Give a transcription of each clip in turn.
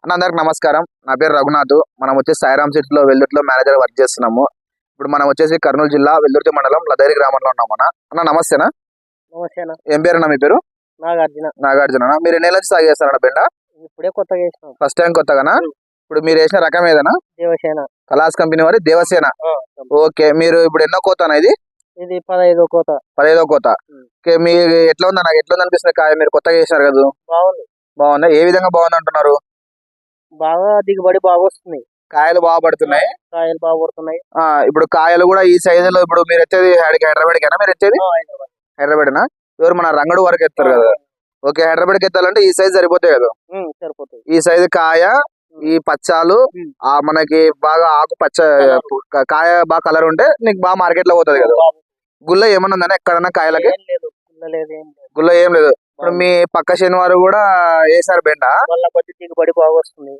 అన్న అందరికి నమస్కారం. నా పేరు రఘునాథ్. మనం వచ్చేసి సాయిరామ్ సీడ్స్ లో వెల్దుర్తిలో మేనేజర్ వర్క్ చేస్తున్నాము. ఇప్పుడు మనం వచ్చేసి కర్నూలు జిల్లా వెల్దుర్తి మండలం లదైరి గ్రామంలో ఉన్నాం. అన్న నమస్తేనా. నమస్తేనా. ఏం పేరు మీ పేరు? నాగార్జున. నాగార్జున. మీరు ఎన్ని నుంచి సాగు చేస్తారన్న బెండ? ఇప్పుడే కొత్తగా వేసినాం. ఫస్ట్ టైం కొత్తగానా? ఇప్పుడు మీరు వేసిన రకం ఏదైనా? దేవసేన. కలాస్ కంపెనీ వారి దేవసేన. ఓకే, మీరు ఇప్పుడు ఎన్నో కోతనా ఇది? ఇది 15వ కోత. 15వ కోత. ఓకే, మీరు ఎట్లా ఉందా? నాకు ఎట్లా ఉంది అనిపిస్తుంది కాయ? మీరు కొత్తగా వేసినారు కదా? బాగుంది. బాగుందా? ఏ విధంగా బాగుంది అంటున్నారు? బాగా దిగుబడి బాగా వస్తుంది. కాయలు బాగా పడుతున్నాయి. కాయలు బాగా పడుతున్నాయి. ఇప్పుడు కాయలు కూడా ఈ సైజులో ఇప్పుడు మీరు ఎత్తేది హైదరాబాద్కేనా? మీరు ఎత్తేది హైదరాబాద్నా? ఎవరు మన రంగడు వరకు ఎత్తారు కదా? ఓకే, హైదరాబాద్కి ఎత్తాలంటే ఈ సైజ్ సరిపోతాయి కదా? సరిపోతాయి. ఈ సైజు కాయ, ఈ పచ్చాలు, మనకి బాగా ఆకు పచ్చ కాయ బాగా కలర్ ఉంటే నీకు బాగా మార్కెట్ లో పోతుంది కదా? గుల్ల ఏమన్నా ఉందా ఎక్కడన్నా కాయలకి? గుల్ల ఏం లేదు. ఇప్పుడు మీ పక్క శనివారం కూడా వేసారు బెండ, దిగుబడి బాగా వస్తుంది.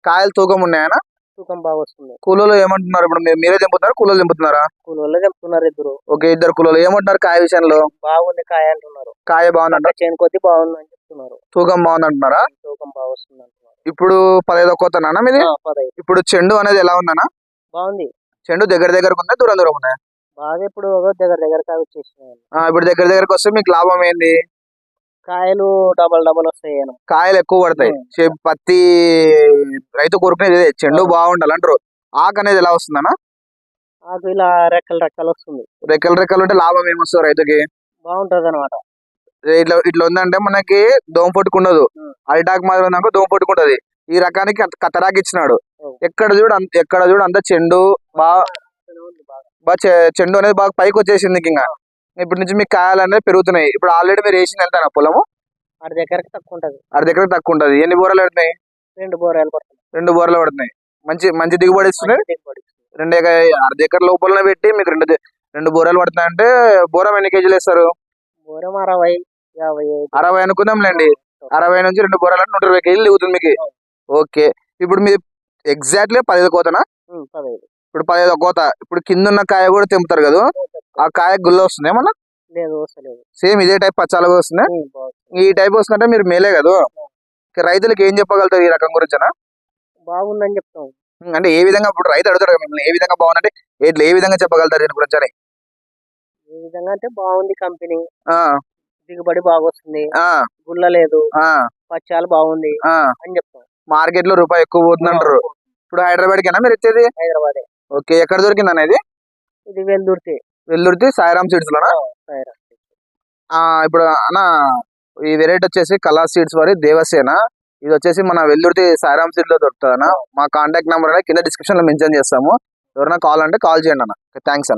కాయలు తూకం ఉన్నాయనా? తూకం బాగా వస్తుంది. కూలీలు ఏమంటున్నారు? ఇప్పుడు మీరే దింపుతున్నారా, కూలీలు దింపుతున్నారా? కూలీలు దింపుతున్నారు ఇద్దరు. ఓకే, ఇద్దరు కూలీలు ఏమంటున్నారు కాయ విషయంలో? బాగుంది కాయ అంటున్నారు. కాయ బాగుందంట, చేను కొద్ది బాగుంది అని చెప్తున్నారు. తూకం బాగుంది అంటున్నారా? తూకం బాగా వస్తుంది అంటున్నారు. ఇప్పుడు 15వ కోతనా మీది? 15. ఇప్పుడు చెండు అనేది ఎలా ఉందనా? బాగుంది. చెండు దగ్గరకు ఉందా, దూరం దూరం ఉన్నాయా? బాగా ఇప్పుడు దగ్గర కాయ వచ్చేసినాయి. ఇప్పుడు దగ్గరకు వస్తే మీకు లాభం ఏంది? కాయలు డబల్ వస్తాయి. కాయలు ఎక్కువ పడతాయి. పత్తి రైతు కోరుకునేది చెండు బాగుండాలి అంటారు. ఆకు అనేది ఎలా వస్తుందనా? ఆకు ఇలా రెక్కలు వస్తుంది. రెక్కలు ఉంటే లాభం ఏమొస్తుంది రైతుకి? బాగుంటది అనమాట. ఇట్లా ఉందంటే మనకి దోమ పట్టుకుండదు. అరిటాకు మాదిరి ఉందనుకో దోమ పట్టుకుంటది. ఈ రకానికి కత్తరాకు ఇచ్చినాడు. ఎక్కడ చూడు అంత చెండు బాగా చెండు అనేది బాగా పైకి వచ్చేసింది. ఇంకా ఇప్పటి నుంచి మీకు కాయలు అనేది పెరుగుతున్నాయి. ఇప్పుడు ఆల్రెడీ మీరు వేసింది వెళ్తాను పొలము? అర దగ్గరకు తక్కువ ఉంటది. ఎన్ని బోరలు పడుతున్నాయి? 2 బోరాలు పడుతున్నాయి. 2 బోరలు పడుతున్నాయి. మంచి దిగుబడి ఇస్తున్నాయి. 2 అర్ధ ఎకర లోపల పెట్టి మీకు 2 బోరాలు పడుతున్నాయి అంటే బోరం ఎన్ని కేజీలు వేస్తారు? బోరం 60, 50. 60 అనుకుందాంలేండి. 60 నుంచి 2 బోరాలు అంటే 120 కేజీలు దిగుతుంది మీకు. ఓకే, ఇప్పుడు మీరు ఎగ్జాక్ట్లీ 15 కోతనా? 15. ఇప్పుడు 15వ కోత. ఇప్పుడు కింద ఉన్న కాయ కూడా తెంపుతారు కదా? ఆ కాయ గుల్ల వస్తుంది ఏమన్నా? సేమ్ ఇదే టైప్ పచ్చాలుగా వస్తుంది. ఈ టైప్ వస్తుందంటే మీరు మేలే కదా? రైతులకు ఏం చెప్పగలుగుతారు ఈ రకం గురించి? బాగుందని చెప్తాం. అంటే ఏ విధంగా ఇప్పుడు రైతు అడుగుతారు మిమ్మల్ని, ఏ విధంగా బాగుందంటే ఏ విధంగా చెప్పగలుగుతారు దీని గురించి అని? ఏ విధంగా అంటే బాగుంది కంపెనీ, దిగుబడి బాగా వస్తుంది, గుల్ల లేదు, పచ్చాలు బాగుంది అని చెప్తాం. మార్కెట్ లో రూపాయి ఎక్కువ పోతుంది అంటారు. ఇప్పుడు హైదరాబాద్కేనా మీరు ఇచ్చేది? హైదరాబాద్. ఓకే, ఎక్కడ దొరికింది అనేది? ఇది వెల్దుర్తి సాయిరామ్ సీడ్స్ లోనా? ఇప్పుడు అన్న ఈ వెరైటీ వచ్చేసి కలాస్ సీడ్స్ వారి దేవసేన. ఇది వచ్చేసి మన వెల్దుర్తి సాయిరామ్ సీడ్ లో దొరుకుతుంది అన్న. మా కాంటాక్ట్ నెంబర్ అనేది కింద డిస్క్రిప్షన్ లో మెన్షన్ చేస్తాము. ఎవరైనా కాల్ అంటే కాల్ చేయండి అన్న. థ్యాంక్స్ అన్న.